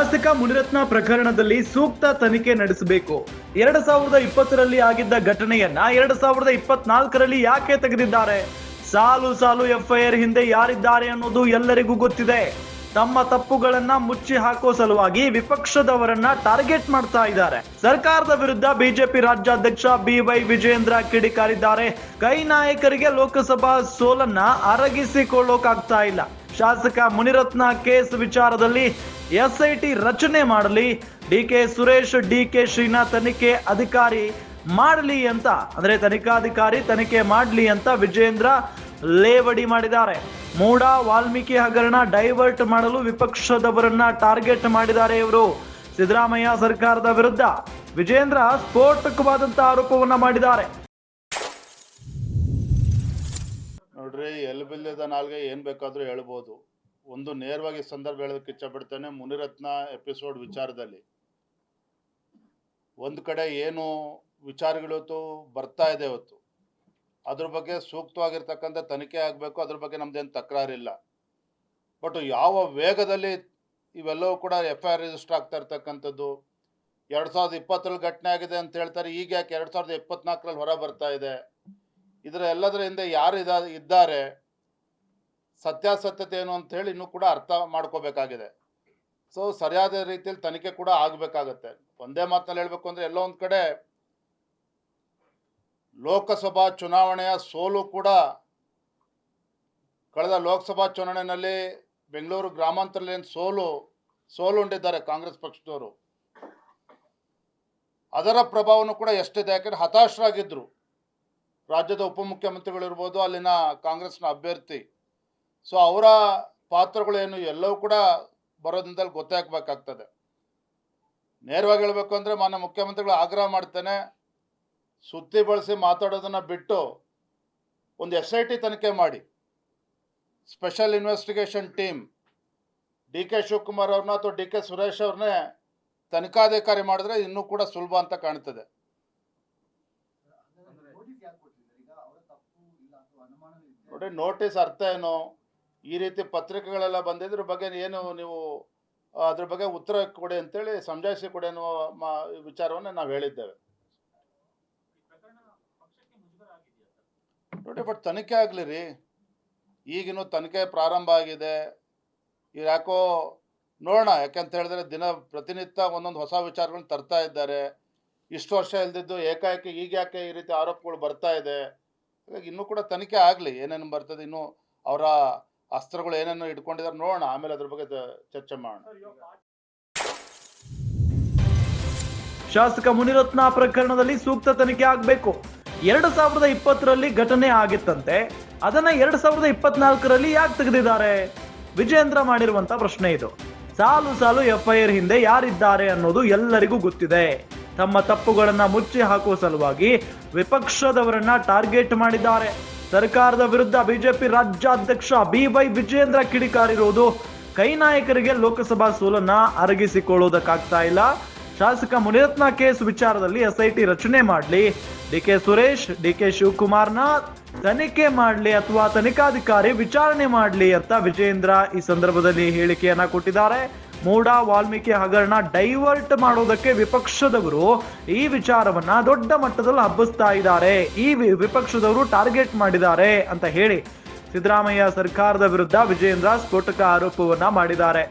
ಶಾಸಕ ಮುನಿರತ್ನ ಪ್ರಕರಣದಲ್ಲಿ ಸೂಕ್ತ ತನಿಖೆ ನಡೆಸಬೇಕು. 2020ರಲ್ಲಿ ಆಗಿದ್ದ ಘಟನೆಯನ್ನ 2024ರಲ್ಲಿ ಯಾಕೆ ತೆಗೆದಿದ್ದಾರೆ? ಸಾಲು ಸಾಲು ಎಫ್ಐಆರ್ ಹಿಂದೆ ಯಾರಿದ್ದಾರೆ ಅನ್ನೋದು ಎಲ್ಲರಿಗೂ ಗೊತ್ತಿದೆ. ತಮ್ಮ ತಪ್ಪುಗಳನ್ನ ಮುಚ್ಚಿ ಹಾಕೋ ಸಲುವಾಗಿ ವಿಪಕ್ಷದವರನ್ನ ಟಾರ್ಗೆಟ್ ಮಾಡ್ತಾ ಇದ್ದಾರೆ. ಸರ್ಕಾರದ ವಿರುದ್ಧ ಬಿಜೆಪಿ ರಾಜ್ಯಾಧ್ಯಕ್ಷ BY ವಿಜಯೇಂದ್ರ ಕಿಡಿಕಾರಿದ್ದಾರೆ. ಕೈ ನಾಯಕರಿಗೆ ಲೋಕಸಭಾ ಸೋಲನ್ನ ಅರಗಿಸಿಕೊಳ್ಳೋಕಾಗ್ತಾ ಇಲ್ಲ. ಶಾಸಕ ಮುನಿರತ್ನ ಕೇಸ್ ವಿಚಾರದಲ್ಲಿ SIT ರಚನೆ ಮಾಡಲಿ, DK ಸುರೇಶ್, DK ಶ್ರೀನಾಥ್ ತನಿಖೆ ಅಧಿಕಾರಿ ಮಾಡಲಿ ಅಂತ, ಅಂದ್ರೆ ತನಿಖಾಧಿಕಾರಿ ತನಿಖೆ ಮಾಡಲಿ ಅಂತ ವಿಜಯೇಂದ್ರ ಲೇವಡಿ ಮಾಡಿದ್ದಾರೆ. ಮೂಡ ವಾಲ್ಮೀಕಿ ಹಗರಣ ಡೈವರ್ಟ್ ಮಾಡಲು ವಿಪಕ್ಷದವರನ್ನ ಟಾರ್ಗೆಟ್ ಮಾಡಿದ್ದಾರೆ ಇವರು. ಸಿದ್ದರಾಮಯ್ಯ ಸರ್ಕಾರದ ವಿರುದ್ಧ ವಿಜಯೇಂದ್ರ ಸ್ಫೋಟಕವಾದಂತಹ ಆರೋಪವನ್ನ ಮಾಡಿದ್ದಾರೆ. ನೋಡ್ರಿ, ಎಲ್ಬಿಲ್ಲದ ನಾಲ್ಗೆ ಏನು ಬೇಕಾದರೂ ಹೇಳ್ಬೋದು. ಒಂದು ನೇರವಾಗಿ ಸಂದರ್ಭ ಹೇಳೋದಕ್ಕೆ ಇಚ್ಛಪಡ್ತೇನೆ. ಮುನಿರತ್ನ ಎಪಿಸೋಡ್ ವಿಚಾರದಲ್ಲಿ ಒಂದು ಕಡೆ ಏನು ವಿಚಾರಗಳು ಬರ್ತಾ ಇದೆ ಇವತ್ತು, ಅದ್ರ ಬಗ್ಗೆ ಸೂಕ್ತವಾಗಿರ್ತಕ್ಕಂಥ ತನಿಖೆ ಆಗಬೇಕು. ಅದ್ರ ಬಗ್ಗೆ ನಮ್ದೇನು ತಕರಾರಿಲ್ಲ. ಬಟ್ ಯಾವ ವೇಗದಲ್ಲಿ ಇವೆಲ್ಲವೂ ಕೂಡ FIR ರಿಜಿಸ್ಟರ್ ಆಗ್ತಾ ಇರ್ತಕ್ಕಂಥದ್ದು, 2020ರಲ್ಲಿ ಘಟನೆ ಆಗಿದೆ ಅಂತ ಹೇಳ್ತಾರೆ, ಈಗ ಯಾಕೆ 2024ರಲ್ಲಿ ಹೊರ ಬರ್ತಾ ಇದೆ? ಇದರ ಎಲ್ಲದರ ಹಿಂದೆ ಯಾರು ಇದ್ದಾರೆ, ಸತ್ಯಾಸತ್ಯತೆ ಏನು ಅಂತ ಹೇಳಿ ಇನ್ನೂ ಕೂಡ ಅರ್ಥ ಮಾಡ್ಕೋಬೇಕಾಗಿದೆ. ಸೊ ಸರಿಯಾದ ರೀತಿಯಲ್ಲಿ ತನಿಖೆ ಕೂಡ ಆಗಬೇಕಾಗತ್ತೆ. ಒಂದೇ ಮಾತಿನಲ್ಲಿ ಹೇಳಬೇಕು ಅಂದರೆ, ಎಲ್ಲೋ ಒಂದು ಕಡೆ ಲೋಕಸಭಾ ಚುನಾವಣೆಯ ಸೋಲು ಕೂಡ, ಕಳೆದ ಲೋಕಸಭಾ ಚುನಾವಣೆಯಲ್ಲಿ ಬೆಂಗಳೂರು ಗ್ರಾಮಾಂತರದಲ್ಲಿ ಏನು ಸೋಲುಂಡಿದ್ದಾರೆ ಕಾಂಗ್ರೆಸ್ ಪಕ್ಷದವರು, ಅದರ ಪ್ರಭಾವನೂ ಕೂಡ ಎಷ್ಟಿದೆ. ಯಾಕೆಂದರೆ ಹತಾಶರಾಗಿದ್ದರು ರಾಜ್ಯದ ಉಪಮುಖ್ಯಮಂತ್ರಿಗಳಿರ್ಬೋದು, ಅಲ್ಲಿನ ಕಾಂಗ್ರೆಸ್ನ ಅಭ್ಯರ್ಥಿ. ಸೊ ಅವರ ಪಾತ್ರಗಳೇನು ಎಲ್ಲವೂ ಕೂಡ ಬರೋದ್ರಿಂದಲೇ ಗೊತ್ತಾಗಬೇಕಾಗ್ತದೆ. ನೇರವಾಗಿ ಹೇಳಬೇಕು ಅಂದರೆ, ಮಾನ್ಯ ಮುಖ್ಯಮಂತ್ರಿಗಳು ಆಗ್ರಹ ಮಾಡ್ತೇನೆ, ಸುತ್ತಿ ಬಳಸಿ ಮಾತಾಡೋದನ್ನು ಬಿಟ್ಟು ಒಂದು SIT ತನಿಖೆ ಮಾಡಿ, special investigation team DK Shivakumar ಅವ್ರನ್ನ ಅಥವಾ DK ಸುರೇಶ್ ಅವ್ರನ್ನೇ ತನಿಖಾಧಿಕಾರಿ ಮಾಡಿದ್ರೆ ಇನ್ನೂ ಕೂಡ ಸುಲಭ ಅಂತ ಕಾಣ್ತದೆ. ನೋಡಿ, ನೋಟಿಸ್ ಅರ್ಥ ಏನು? ಈ ರೀತಿ ಪತ್ರಿಕೆಗಳೆಲ್ಲ ಬಂದಿದ್ರ ಬಗ್ಗೆ ಏನು ನೀವು ಅದ್ರ ಬಗ್ಗೆ ಉತ್ತರ ಕೊಡಿ ಅಂತೇಳಿ, ಸಮಜಾಯಿಸಿ ಕೊಡಿ ಅನ್ನುವ ವಿಚಾರವನ್ನು ನಾವು ಹೇಳಿದ್ದೇವೆ. ನೋಡಿ, ಬಟ್ ತನಿಖೆ ಆಗಲಿ ರೀ. ಈಗಿನ್ನೂ ತನಿಖೆ ಪ್ರಾರಂಭ ಆಗಿದೆ. ಈಗ ಯಾಕೋ ನೋಡೋಣ. ಯಾಕೆಂತ ಹೇಳಿದ್ರೆ ಪ್ರತಿನಿತ್ಯ ಒಂದೊಂದು ಹೊಸ ವಿಚಾರಗಳನ್ನ ತರ್ತಾ ಇದ್ದಾರೆ. ಇಷ್ಟು ವರ್ಷ ಇಲ್ದಿದ್ದು ಏಕಾಏಕಿ ಈಗ ಯಾಕೆ ಈ ರೀತಿ ಆರೋಪಗಳು ಬರ್ತಾ ಇದೆ? ಹಾಗಾಗಿ ಇನ್ನೂ ಕೂಡ ತನಿಖೆ ಆಗಲಿ, ಏನೇನು ಬರ್ತದೆ, ಇನ್ನೂ ಅವರ ಅಸ್ತ್ರಗಳು ಏನೇನು ಇಟ್ಕೊಂಡಿದ್ದಾರೆ ನೋಡೋಣ, ಆಮೇಲೆ ಅದ್ರ ಬಗ್ಗೆ ಚರ್ಚೆ ಮಾಡೋಣ. ಶಾಸಕ ಮುನಿರತ್ನ ಪ್ರಕರಣದಲ್ಲಿ ಸೂಕ್ತ ತನಿಖೆ ಆಗಬೇಕು. 2020ರಲ್ಲಿ ಘಟನೆ ಆಗಿತ್ತಂತೆ, ಅದನ್ನ 2024ರಲ್ಲಿ ಯಾಕೆ ತೆಗೆದಿದ್ದಾರೆ? ವಿಜಯೇಂದ್ರ ಮಾಡಿರುವಂತ ಪ್ರಶ್ನೆ ಇದು. ಸಾಲು ಸಾಲು FIR ಹಿಂದೆ ಯಾರಿದ್ದಾರೆ ಅನ್ನೋದು ಎಲ್ಲರಿಗೂ ಗೊತ್ತಿದೆ. ತಮ್ಮ ತಪ್ಪುಗಳನ್ನ ಮುಚ್ಚಿ ಹಾಕುವ ಸಲುವಾಗಿ ವಿಪಕ್ಷದವರನ್ನ ಟಾರ್ಗೆಟ್ ಮಾಡಿದ್ದಾರೆ. ಸರ್ಕಾರದ ವಿರುದ್ಧ ಬಿಜೆಪಿ ರಾಜ್ಯಾಧ್ಯಕ್ಷ BY ವಿಜಯೇಂದ್ರ ಕಿಡಿಕಾರಿರುವುದು ಕೈ ನಾಯಕರಿಗೆ ಲೋಕಸಭಾ ಸೋಲನ್ನ ಅರಗಿಸಿಕೊಳ್ಳುವುದಕ್ಕಾಗ್ತಾ ಇಲ್ಲ. ಶಾಸಕ ಮುನಿರತ್ನ ಕೇಸ್ ವಿಚಾರದಲ್ಲಿ SIT ರಚನೆ ಮಾಡಲಿ, DK ಸುರೇಶ್, DK ಶಿವಕುಮಾರ್ನ ತನಿಖೆ ಮಾಡಲಿ ಅಥವಾ ತನಿಖಾಧಿಕಾರಿ ವಿಚಾರಣೆ ಮಾಡಲಿ ಅಂತ ವಿಜಯೇಂದ್ರ ಈ ಸಂದರ್ಭದಲ್ಲಿ ಹೇಳಿಕೆಯನ್ನ ಕೊಟ್ಟಿದ್ದಾರೆ. ಮೂಡ ವಾಲ್ಮೀಕಿ ಹಗರಣ ಡೈವರ್ಟ್ ಮಾಡೋದಕ್ಕೆ ವಿಪಕ್ಷದವರು ಈ ವಿಚಾರವನ್ನ ದೊಡ್ಡ ಮಟ್ಟದಲ್ಲಿ ಹಬ್ಬಿಸ್ತಾ ಇದ್ದಾರೆ, ಈ ವಿಪಕ್ಷದವರು ಟಾರ್ಗೆಟ್ ಮಾಡಿದ್ದಾರೆ ಅಂತ ಹೇಳಿ ಸಿದ್ದರಾಮಯ್ಯ ಸರ್ಕಾರದ ವಿರುದ್ಧ ವಿಜಯೇಂದ್ರ ಸ್ಫೋಟಕ ಆರೋಪವನ್ನ ಮಾಡಿದ್ದಾರೆ.